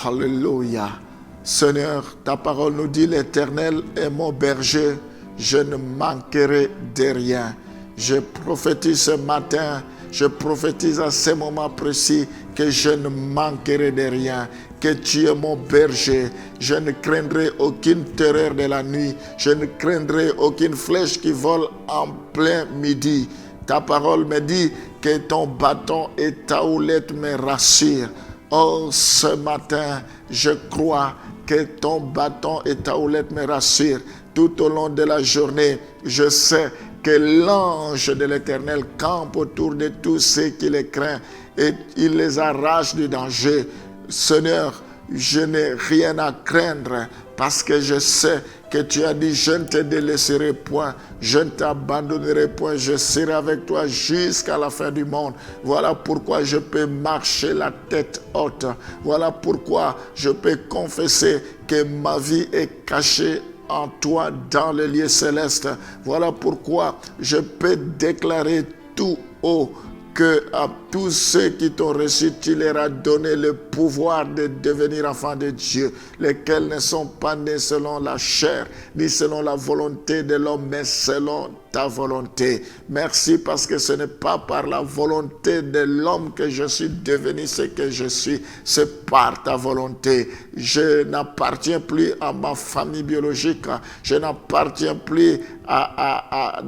Alléluia. Seigneur, ta parole nous dit, l'Éternel est mon berger, je ne manquerai de rien. Je prophétise ce matin, je prophétise à ce moment précis que je ne manquerai de rien, que tu es mon berger. Je ne craindrai aucune terreur de la nuit, je ne craindrai aucune flèche qui vole en plein midi. Ta parole me dit que ton bâton et ta houlette me rassurent. Oh, ce matin, je crois que ton bâton et ta houlette me rassurent. Tout au long de la journée, je sais que l'ange de l'Éternel campe autour de tous ceux qui les craignent et il les arrache du danger. Seigneur, je n'ai rien à craindre parce que je sais que tu as dit, je ne te délaisserai point, je ne t'abandonnerai point, je serai avec toi jusqu'à la fin du monde. Voilà pourquoi je peux marcher la tête haute. Voilà pourquoi je peux confesser que ma vie est cachée en toi dans le lieu céleste. Voilà pourquoi je peux déclarer tout haut que à tous ceux qui t'ont reçu, tu leur as donné le pouvoir de devenir enfants de Dieu, lesquels ne sont pas nés selon la chair, ni selon la volonté de l'homme, mais selon ta volonté. Merci parce que ce n'est pas par la volonté de l'homme que je suis devenu ce que je suis, c'est par ta volonté. Je n'appartiens plus à ma famille biologique, je n'appartiens plus à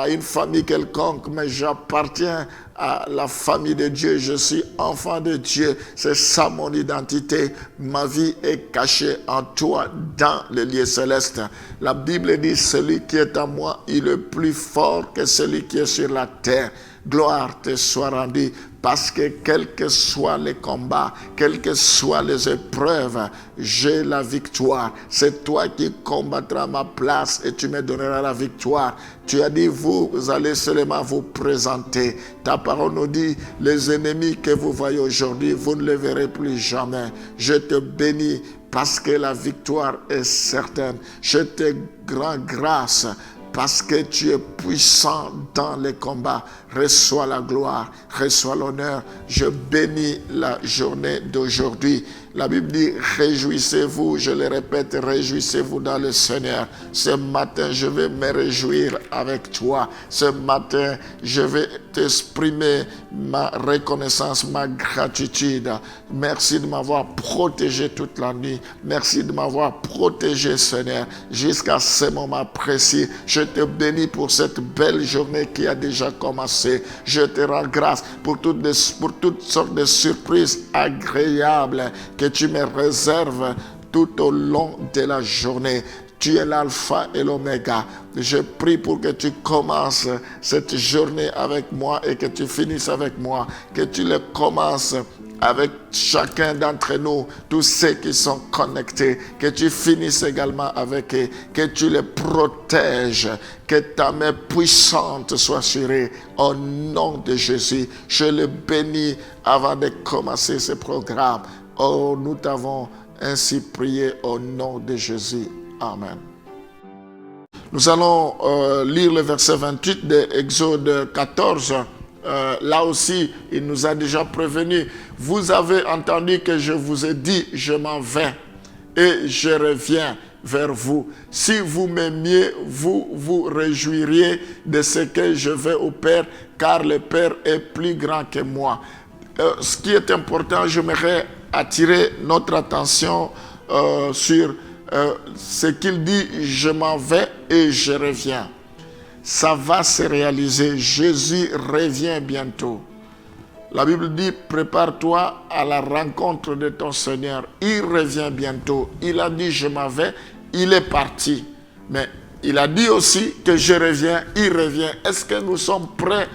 une famille quelconque, mais j'appartiens à la famille de Dieu. Je suis enfant de Dieu. C'est ça mon identité. Ma vie est cachée en toi dans le lieu céleste. La Bible dit, celui qui est en moi, il est plus fort que celui qui est sur la terre. Gloire te soit rendue, parce que quels que soient les combats, quelles que soient les épreuves, j'ai la victoire. C'est toi qui combattras à ma place et tu me donneras la victoire. Tu as dit, vous allez seulement vous présenter. Ta parole nous dit, les ennemis que vous voyez aujourd'hui, vous ne les verrez plus jamais. Je te bénis parce que la victoire est certaine. Je te rends grâce parce que tu es puissant dans les combats. Reçois la gloire, reçois l'honneur. Je bénis la journée d'aujourd'hui. La Bible dit, réjouissez-vous, je le répète, réjouissez-vous dans le Seigneur. Ce matin, je vais me réjouir avec toi. Ce matin, je vais t'exprimer ma reconnaissance, ma gratitude. Merci de m'avoir protégé toute la nuit. Merci de m'avoir protégé, Seigneur, jusqu'à ce moment précis. Je te bénis pour cette belle journée qui a déjà commencé. Je te rends grâce pour toutes sortes de surprises agréables que tu me réserves tout au long de la journée. Tu es l'alpha et l'oméga. Je prie pour que tu commences cette journée avec moi et que tu finisses avec moi. Que tu le commences avec chacun d'entre nous, tous ceux qui sont connectés. Que tu finisses également avec eux. Que tu les protèges. Que ta main puissante soit sur eux. Au nom de Jésus, je le bénis avant de commencer ce programme. Oh, nous t'avons ainsi prié au nom de Jésus. Amen. Nous allons lire le verset 28 de Exode 14. Là aussi, il nous a déjà prévenu. Vous avez entendu que je vous ai dit, je m'en vais et je reviens vers vous. Si vous m'aimiez, vous vous réjouiriez de ce que je vais au Père, car le Père est plus grand que moi. Ce qui est important, j'aimerais attirer notre attention sur ce qu'il dit, je m'en vais et je reviens. Ça va se réaliser. Jésus revient bientôt. La Bible dit, prépare-toi à la rencontre de ton Seigneur. Il revient bientôt. Il a dit, je m'en vais. Il est parti. Mais il a dit aussi que je reviens. Il revient. Est-ce que nous sommes prêts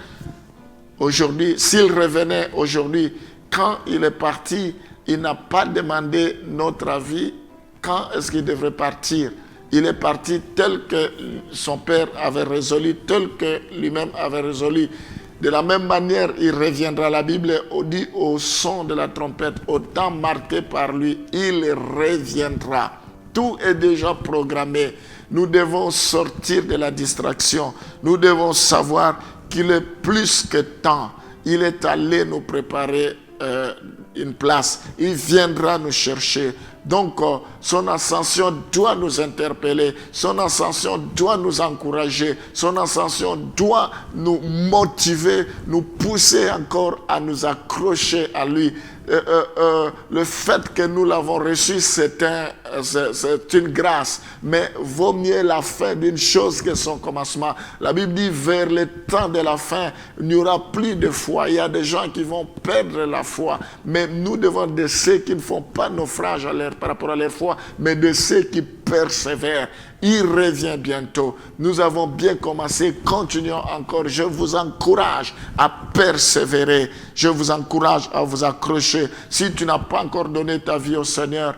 aujourd'hui? S'il revenait aujourd'hui, quand il est parti, il n'a pas demandé notre avis. Quand est-ce qu'il devrait partir? Il est parti tel que son père avait résolu, tel que lui-même avait résolu. De la même manière, il reviendra. La Bible dit au son de la trompette, au temps marqué par lui, il reviendra. Tout est déjà programmé. Nous devons sortir de la distraction. Nous devons savoir qu'il est plus que temps. Il est allé nous préparer une place. Il viendra nous chercher. Donc, son ascension doit nous interpeller. Son ascension doit nous encourager. Son ascension doit nous motiver, nous pousser encore à nous accrocher à lui. Le fait que nous l'avons reçu, c'est une grâce. Mais vaut mieux la fin d'une chose que son commencement. La Bible dit, vers le temps de la fin, il n'y aura plus de foi. Il y a des gens qui vont perdre la foi. Mais nous devons de ceux qui ne font pas naufrage par rapport à leur foi, mais de ceux qui persévèrent. Il revient bientôt. Nous avons bien commencé. Continuons encore. Je vous encourage à persévérer. Je vous encourage à vous accrocher. Si tu n'as pas encore donné ta vie au Seigneur,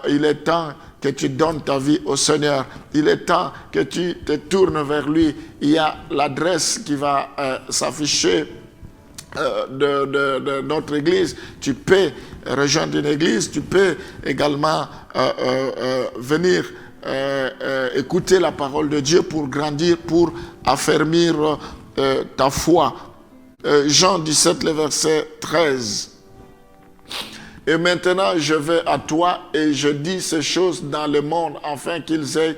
il est temps que tu donnes ta vie au Seigneur. Il est temps que tu te tournes vers lui. Il y a l'adresse qui va s'afficher de notre église. Tu peux rejoindre une église. Tu peux également venir écouter la parole de Dieu pour grandir, pour affermir ta foi. Jean 17, le verset 13. Et maintenant, je vais à toi et je dis ces choses dans le monde, afin qu'ils aient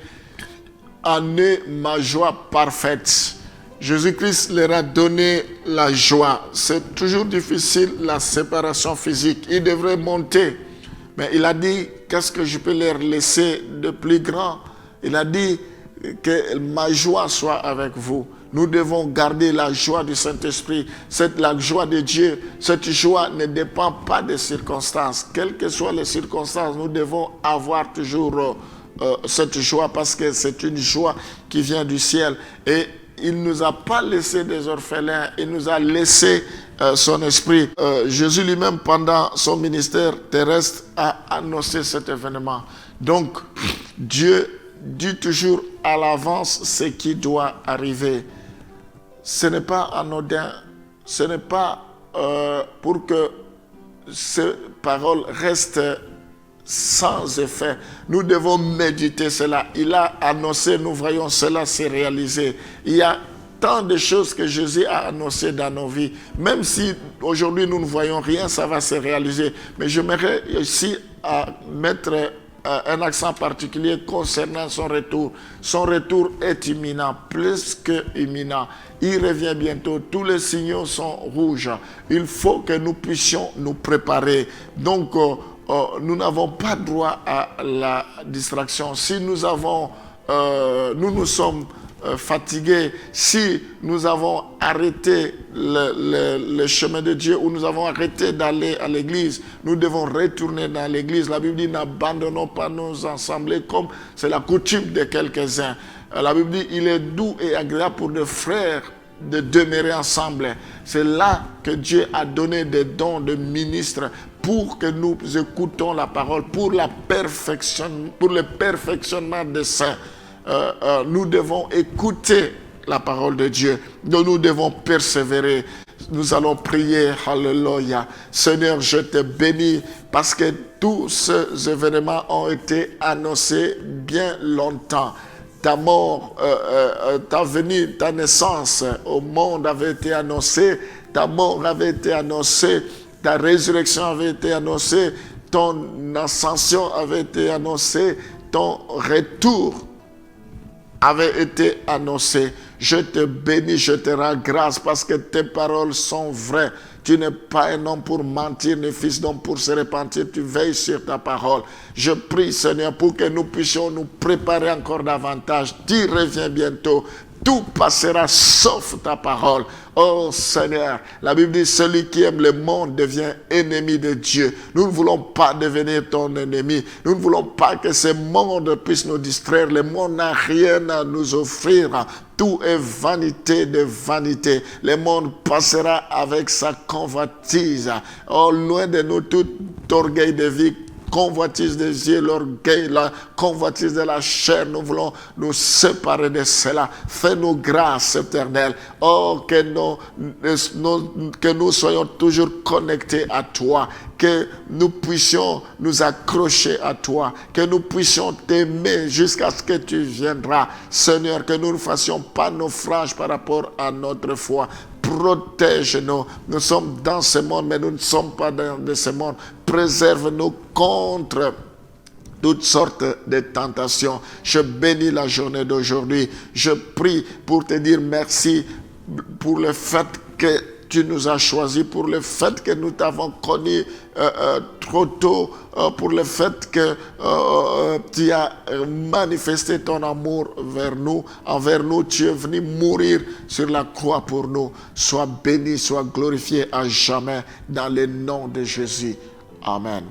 en eux ma joie parfaite. Jésus-Christ leur a donné la joie. C'est toujours difficile, la séparation physique. Il devrait monter. Mais il a dit, qu'est-ce que je peux leur laisser de plus grand? Il a dit que ma joie soit avec vous. Nous devons garder la joie du Saint-Esprit. La joie de Dieu, cette joie ne dépend pas des circonstances. Quelles que soient les circonstances, nous devons avoir toujours cette joie parce que c'est une joie qui vient du ciel. Et il ne nous a pas laissé des orphelins, il nous a laissé son esprit. Jésus lui-même, pendant son ministère terrestre, a annoncé cet événement. Donc, Dieu dit toujours à l'avance ce qui doit arriver. Ce n'est pas anodin, ce n'est pas pour que ces paroles restent sans effet. Nous devons méditer cela. Il a annoncé, nous voyons cela se réaliser. Il y a tant de choses que Jésus a annoncées dans nos vies. Même si aujourd'hui nous ne voyons rien, ça va se réaliser. Mais j'aimerais ici mettre un accent particulier concernant son retour. Son retour est imminent, plus que imminent. Il revient bientôt. Tous les signaux sont rouges. Il faut que nous puissions nous préparer. Donc, nous n'avons pas droit à la distraction. Si nous nous sommes fatigués, si nous avons arrêté le chemin de Dieu ou nous avons arrêté d'aller à l'église, nous devons retourner dans l'église. La Bible dit, n'abandonnons pas nos assemblées comme c'est la coutume de quelques-uns. La Bible dit, il est doux et agréable pour des frères de demeurer ensemble. C'est là que Dieu a donné des dons de ministres pour que nous écoutons la parole, pour le perfectionnement des saints. Nous devons écouter la parole de Dieu. Nous devons persévérer. Nous allons prier. Alléluia. Seigneur, je te bénis parce que tous ces événements ont été annoncés bien longtemps. Ta mort, ta venue, ta naissance au monde avait été annoncée. Ta mort avait été annoncée. Ta résurrection avait été annoncée. Ton ascension avait été annoncée. Ton retour avait été annoncé. Je te bénis, je te rends grâce parce que tes paroles sont vraies. Tu n'es pas un homme pour mentir, ni fils d'homme pour se repentir. Tu veilles sur ta parole. Je prie, Seigneur, pour que nous puissions nous préparer encore davantage. Tu reviens bientôt. Tout passera sauf ta parole. Oh Seigneur, la Bible dit, celui qui aime le monde devient ennemi de Dieu. Nous ne voulons pas devenir ton ennemi. Nous ne voulons pas que ce monde puisse nous distraire. Le monde n'a rien à nous offrir. Tout est vanité de vanité. Le monde passera avec sa convoitise. Oh, loin de nous tout orgueil de vie, convoitise des yeux, l'orgueil, la convoitise de la chair. Nous voulons nous séparer de cela. Fais-nous grâce éternelle. Oh, que nous soyons toujours connectés à toi. Que nous puissions nous accrocher à toi. Que nous puissions t'aimer jusqu'à ce que tu viendras. Seigneur, que nous ne fassions pas naufrage par rapport à notre foi. Protège-nous. Nous sommes dans ce monde, mais nous ne sommes pas dans ce monde. Préserve-nous contre toutes sortes de tentations. Je bénis la journée d'aujourd'hui. Je prie pour te dire merci pour le fait que tu nous as choisis, pour le fait que nous t'avons connu trop tôt, pour le fait que tu as manifesté ton amour vers nous, envers nous. Tu es venu mourir sur la croix pour nous. Sois béni, sois glorifié à jamais dans le nom de Jésus. Amen.